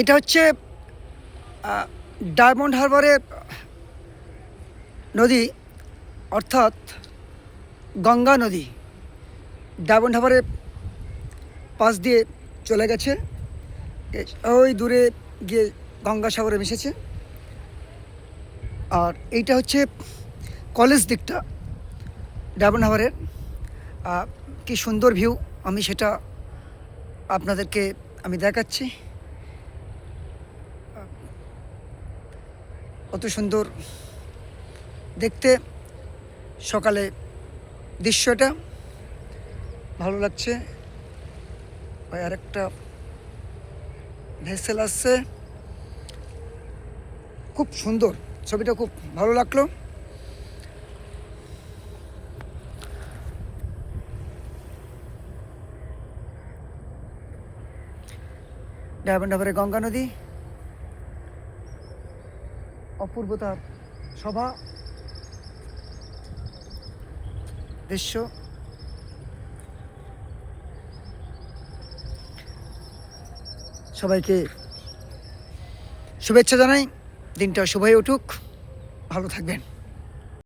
এটা হচ্ছে ডায়মন্ড হারবারের নদী, অর্থাৎ গঙ্গা নদী ডায়মন্ড হারবারের পাশ দিয়ে চলে গেছে, ওই দূরে গিয়ে গঙ্গাসাগরে মিশেছে। আর এইটা হচ্ছে কলেজ দিকটা ডায়মন্ড হারবারের। কি সুন্দর ভিউ, আমি সেটা আপনাদেরকে দেখাচ্ছি। কত সুন্দর দেখতে সকালে দৃশ্যটা, ভালো লাগছে। ভাই আরেকটা ভেসেল আসছে, খুব সুন্দর ছবিটা, খুব ভালো লাগলো। ডায়মন্ড হারবারে গঙ্গা নদী, অপূর্বতার শোভা দৃশ্য। সবাইকে শুভেচ্ছা জানাই, দিনটা শুভ হয়ে উঠুক, ভালো থাকবেন।